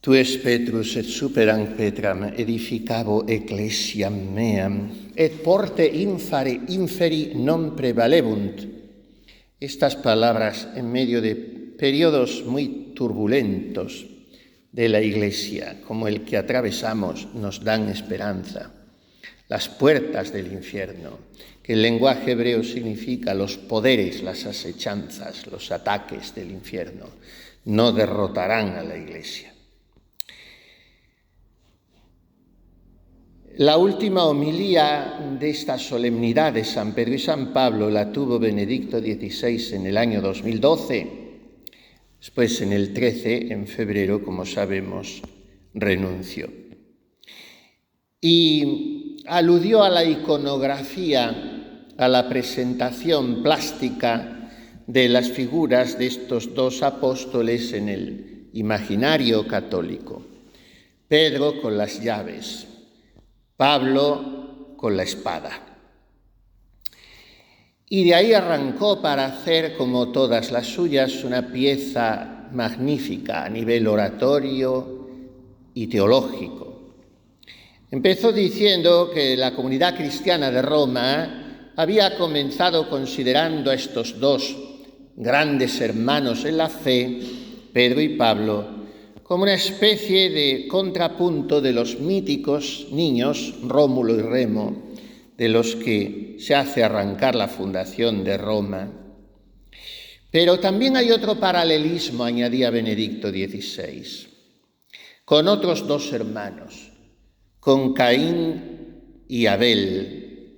Tu es Petrus et superam Petram edificabo ecclesiam meam, et porte inferi non prevalebunt. Estas palabras en medio de periodos muy turbulentos de la Iglesia, como el que atravesamos, nos dan esperanza. Las puertas del infierno, que en lenguaje hebreo significa los poderes, las asechanzas, los ataques del infierno, no derrotarán a la Iglesia. La última homilía de esta solemnidad de San Pedro y San Pablo la tuvo Benedicto XVI en el año 2012. Después, en el 13, en febrero, como sabemos, renunció. Y aludió a la iconografía, a la presentación plástica de las figuras de estos dos apóstoles en el imaginario católico. Pedro con las llaves, Pablo con la espada. Y de ahí arrancó para hacer, como todas las suyas, una pieza magnífica a nivel oratorio y teológico. Empezó diciendo que la comunidad cristiana de Roma había comenzado considerando a estos dos grandes hermanos en la fe, Pedro y Pablo, como una especie de contrapunto de los míticos niños Rómulo y Remo, de los que se hace arrancar la fundación de Roma. Pero también hay otro paralelismo, añadía Benedicto XVI, con otros dos hermanos, con Caín y Abel,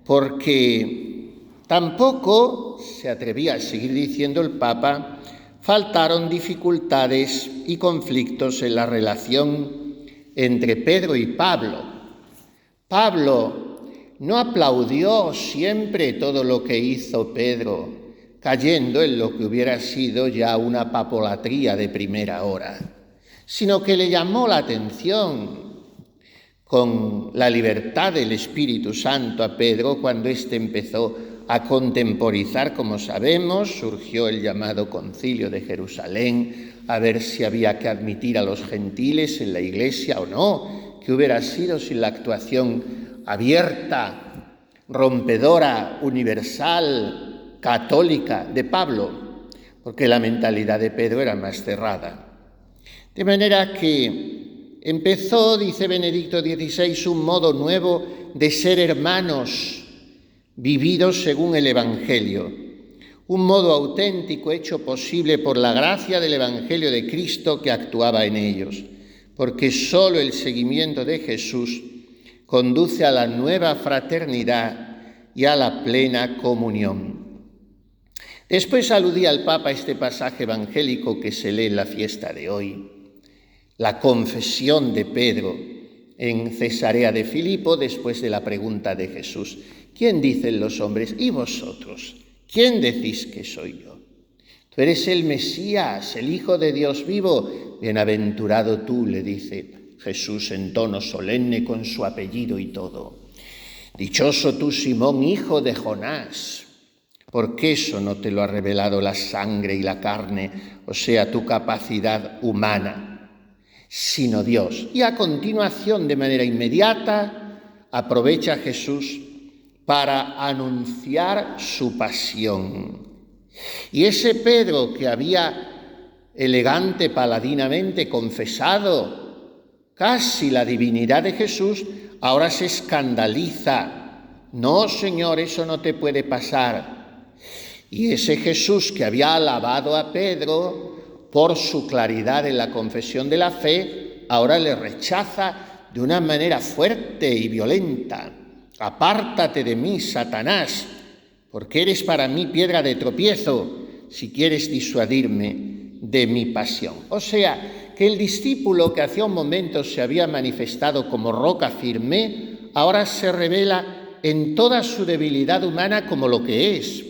porque tampoco, se atrevía a seguir diciendo el Papa, faltaron dificultades y conflictos en la relación entre Pedro y Pablo. Pablo no aplaudió siempre todo lo que hizo Pedro, cayendo en lo que hubiera sido ya una papolatría de primera hora, sino que le llamó la atención con la libertad del Espíritu Santo a Pedro cuando éste empezó a contemporizar, como sabemos, surgió el llamado Concilio de Jerusalén, a ver si había que admitir a los gentiles en la Iglesia o no, que hubiera sido sin la actuación abierta, rompedora, universal, católica de Pablo, porque la mentalidad de Pedro era más cerrada. De manera que empezó, dice Benedicto XVI, un modo nuevo de ser hermanos, vividos según el Evangelio, un modo auténtico hecho posible por la gracia del Evangelio de Cristo que actuaba en ellos, porque solo el seguimiento de Jesús conduce a la nueva fraternidad y a la plena comunión. Después aludía el Papa a este pasaje evangélico que se lee en la fiesta de hoy, la confesión de Pedro en Cesarea de Filipo después de la pregunta de Jesús: ¿quién dicen los hombres? ¿Y vosotros? ¿Quién decís que soy yo? Tú eres el Mesías, el Hijo de Dios vivo. Bienaventurado tú, le dice Jesús en tono solemne con su apellido y todo. Dichoso tú, Simón, hijo de Jonás, porque eso no te lo ha revelado la sangre y la carne, o sea, tu capacidad humana, sino Dios. Y a continuación, de manera inmediata, aprovecha Jesús para anunciar su pasión. Y ese Pedro que había elegante, paladinamente confesado casi la divinidad de Jesús, ahora se escandaliza. No, Señor, eso no te puede pasar. Y ese Jesús que había alabado a Pedro por su claridad en la confesión de la fe, ahora le rechaza de una manera fuerte y violenta. Apártate de mí, Satanás, porque eres para mí piedra de tropiezo, si quieres disuadirme de mi pasión. O sea, que el discípulo que hacía un momento se había manifestado como roca firme, ahora se revela en toda su debilidad humana como lo que es,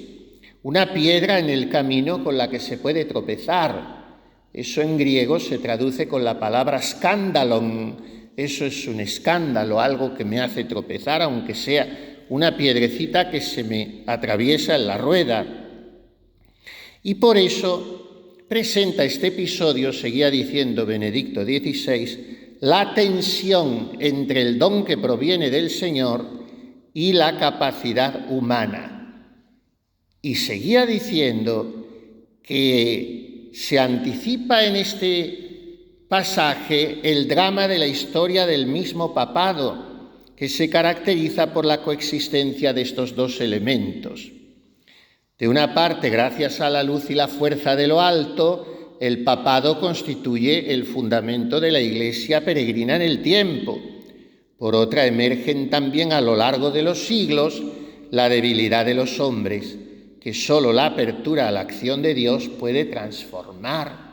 una piedra en el camino con la que se puede tropezar. Eso en griego se traduce con la palabra skandalon. Eso es un escándalo, algo que me hace tropezar, aunque sea una piedrecita que se me atraviesa en la rueda. Y por eso presenta este episodio, seguía diciendo Benedicto XVI, la tensión entre el don que proviene del Señor y la capacidad humana. Y seguía diciendo que se anticipa en este pasaje el drama de la historia del mismo papado, que se caracteriza por la coexistencia de estos dos elementos. De una parte, gracias a la luz y la fuerza de lo alto, el papado constituye el fundamento de la Iglesia peregrina en el tiempo. Por otra, emergen también a lo largo de los siglos la debilidad de los hombres, que solo la apertura a la acción de Dios puede transformar.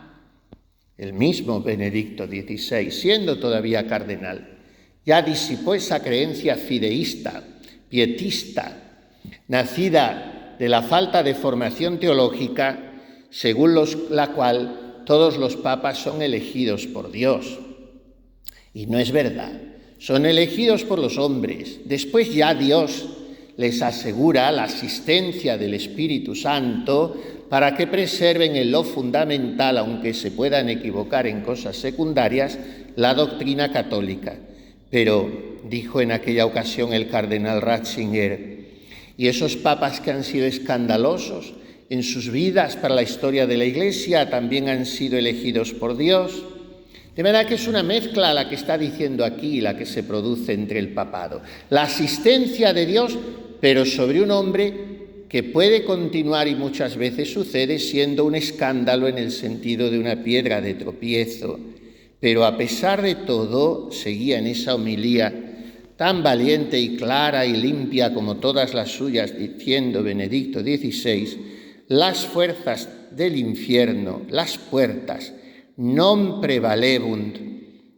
El mismo Benedicto XVI, siendo todavía cardenal, ya disipó esa creencia fideísta, pietista, nacida de la falta de formación teológica, según la cual todos los papas son elegidos por Dios. Y no es verdad, son elegidos por los hombres. Después ya Dios les asegura la asistencia del Espíritu Santo para que preserven en lo fundamental, aunque se puedan equivocar en cosas secundarias, la doctrina católica. Pero, dijo en aquella ocasión el cardenal Ratzinger, y esos papas que han sido escandalosos en sus vidas para la historia de la Iglesia también han sido elegidos por Dios. De verdad que es una mezcla la que está diciendo aquí, la que se produce entre el papado. La asistencia de Dios, pero sobre un hombre que puede continuar, y muchas veces sucede, siendo un escándalo en el sentido de una piedra de tropiezo. Pero a pesar de todo, seguía en esa homilía tan valiente y clara y limpia como todas las suyas, diciendo Benedicto XVI, las fuerzas del infierno, las puertas, non prevalebunt,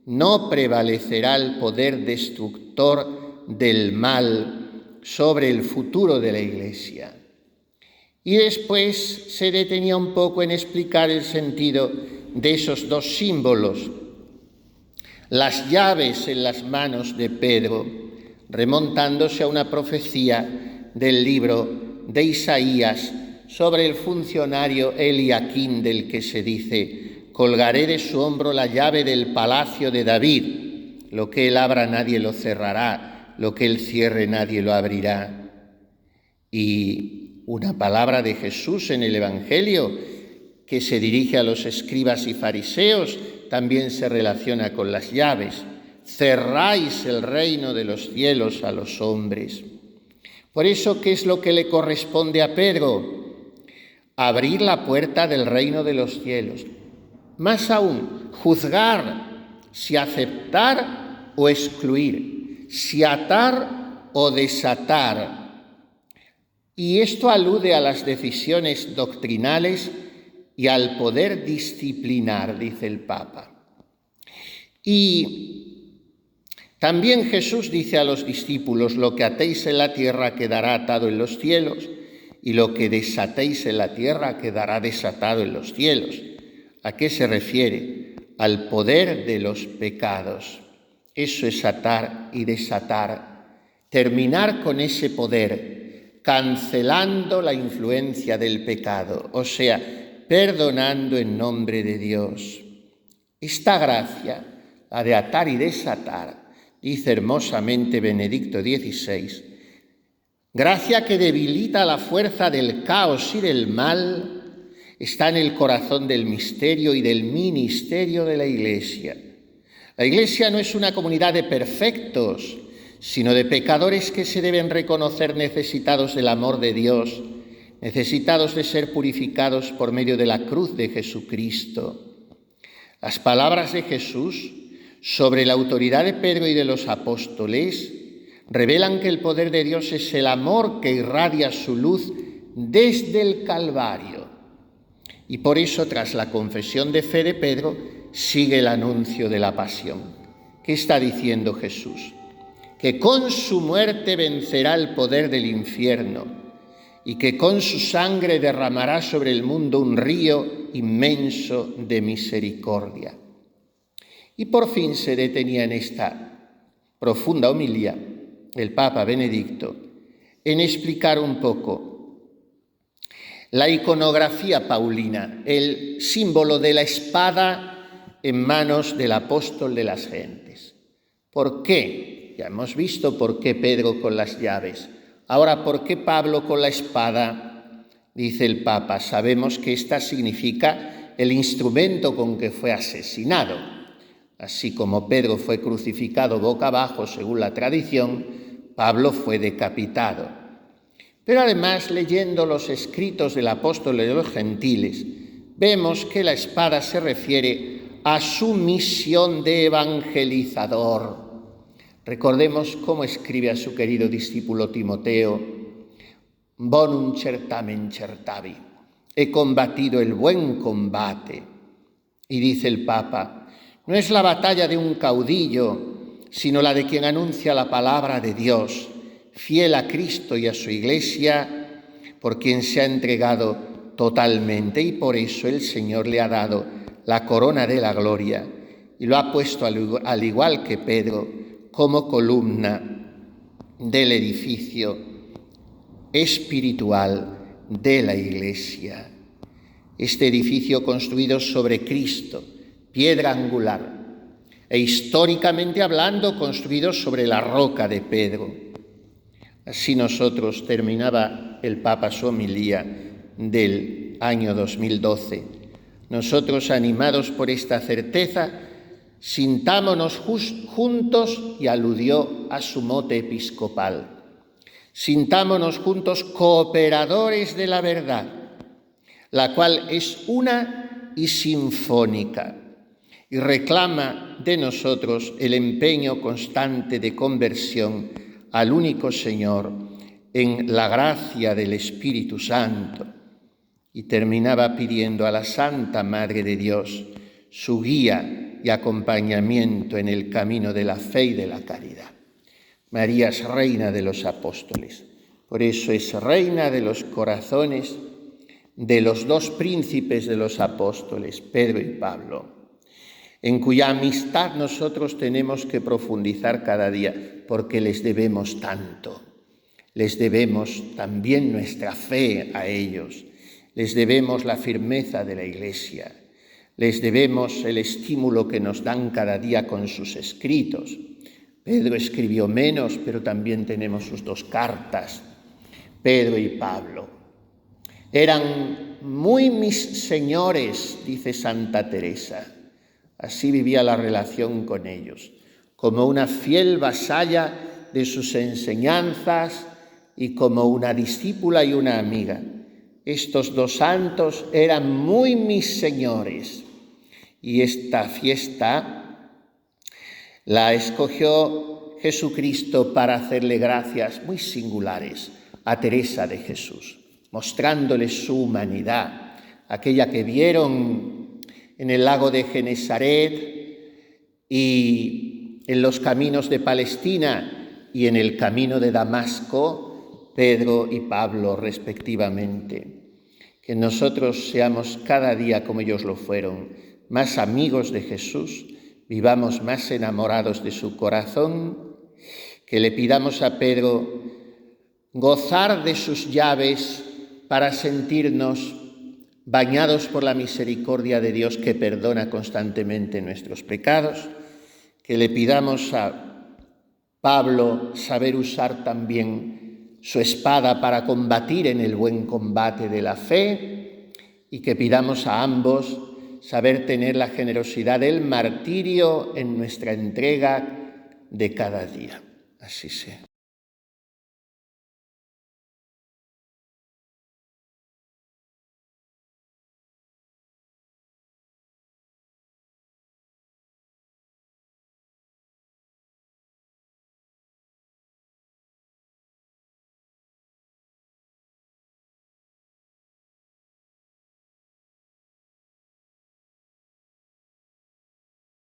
no prevalecerá el poder destructor del mal sobre el futuro de la Iglesia. Y después se detenía un poco en explicar el sentido de esos dos símbolos, las llaves en las manos de Pedro, remontándose a una profecía del libro de Isaías sobre el funcionario Eliaquín, del que se dice: colgaré de su hombro la llave del palacio de David, lo que él abra nadie lo cerrará, lo que él cierre nadie lo abrirá. Y una palabra de Jesús en el Evangelio que se dirige a los escribas y fariseos también se relaciona con las llaves. Cerráis el reino de los cielos a los hombres. Por eso, ¿qué es lo que le corresponde a Pedro? Abrir la puerta del reino de los cielos. Más aún, juzgar si aceptar o excluir, si atar o desatar. Y esto alude a las decisiones doctrinales y al poder disciplinar, dice el Papa. Y también Jesús dice a los discípulos: lo que atéis en la tierra quedará atado en los cielos, y lo que desatéis en la tierra quedará desatado en los cielos. ¿A qué se refiere? Al poder de los pecados. Eso es atar y desatar. Terminar con ese poder, cancelando la influencia del pecado, o sea, perdonando en nombre de Dios. Esta gracia, la de atar y desatar, dice hermosamente Benedicto XVI, gracia que debilita la fuerza del caos y del mal, está en el corazón del misterio y del ministerio de la Iglesia. La Iglesia no es una comunidad de perfectos, sino de pecadores que se deben reconocer necesitados del amor de Dios, necesitados de ser purificados por medio de la cruz de Jesucristo. Las palabras de Jesús sobre la autoridad de Pedro y de los apóstoles revelan que el poder de Dios es el amor que irradia su luz desde el Calvario. Y por eso, tras la confesión de fe de Pedro, sigue el anuncio de la pasión. ¿Qué está diciendo Jesús? Que con su muerte vencerá el poder del infierno y que con su sangre derramará sobre el mundo un río inmenso de misericordia. Y por fin se detenía en esta profunda homilía el Papa Benedicto en explicar un poco La iconografía paulina, el símbolo de la espada en manos del apóstol de las gentes. ¿Por qué? Ya hemos visto por qué Pedro con las llaves. Ahora, ¿por qué Pablo con la espada? Dice el Papa, sabemos que esta significa el instrumento con que fue asesinado. Así como Pedro fue crucificado boca abajo, según la tradición, Pablo fue decapitado. Pero además, leyendo los escritos del apóstol de los gentiles, vemos que la espada se refiere a su misión de evangelizador. Recordemos cómo escribe a su querido discípulo Timoteo: bonum certamen certavi, he combatido el buen combate. Y dice el Papa, no es la batalla de un caudillo, sino la de quien anuncia la palabra de Dios, fiel a Cristo y a su Iglesia, por quien se ha entregado totalmente, y por eso el Señor le ha dado la corona de la gloria y lo ha puesto, al igual que Pedro, como columna del edificio espiritual de la Iglesia. Este edificio construido sobre Cristo, piedra angular, e históricamente hablando construido sobre la roca de Pedro. Así nosotros, terminaba el Papa su homilía del año 2012, nosotros, animados por esta certeza, sintámonos juntos, y aludió a su mote episcopal, sintámonos juntos cooperadores de la verdad, la cual es una y sinfónica, y reclama de nosotros el empeño constante de conversión al único Señor en la gracia del Espíritu Santo. Y terminaba pidiendo a la Santa Madre de Dios su guía y acompañamiento en el camino de la fe y de la caridad. María es reina de los apóstoles, por eso es reina de los corazones de los dos príncipes de los apóstoles, Pedro y Pablo, en cuya amistad nosotros tenemos que profundizar cada día, porque les debemos tanto. Les debemos también nuestra fe a ellos, les debemos la firmeza de la Iglesia, les debemos el estímulo que nos dan cada día con sus escritos. Pedro escribió menos, pero también tenemos sus dos cartas, Pedro y Pablo. Eran muy mis señores, dice Santa Teresa. Así vivía la relación con ellos, como una fiel vasalla de sus enseñanzas y como una discípula y una amiga. Estos dos santos eran muy mis señores, y esta fiesta la escogió Jesucristo para hacerle gracias muy singulares a Teresa de Jesús, mostrándole su humanidad, aquella que vieron en el lago de Genesaret y en los caminos de Palestina y en el camino de Damasco, Pedro y Pablo respectivamente. Que nosotros seamos cada día, como ellos lo fueron, más amigos de Jesús, vivamos más enamorados de su corazón, que le pidamos a Pedro gozar de sus llaves para sentirnos bañados por la misericordia de Dios, que perdona constantemente nuestros pecados, que le pidamos a Pablo saber usar también su espada para combatir en el buen combate de la fe, y que pidamos a ambos saber tener la generosidad del martirio en nuestra entrega de cada día. Así sea.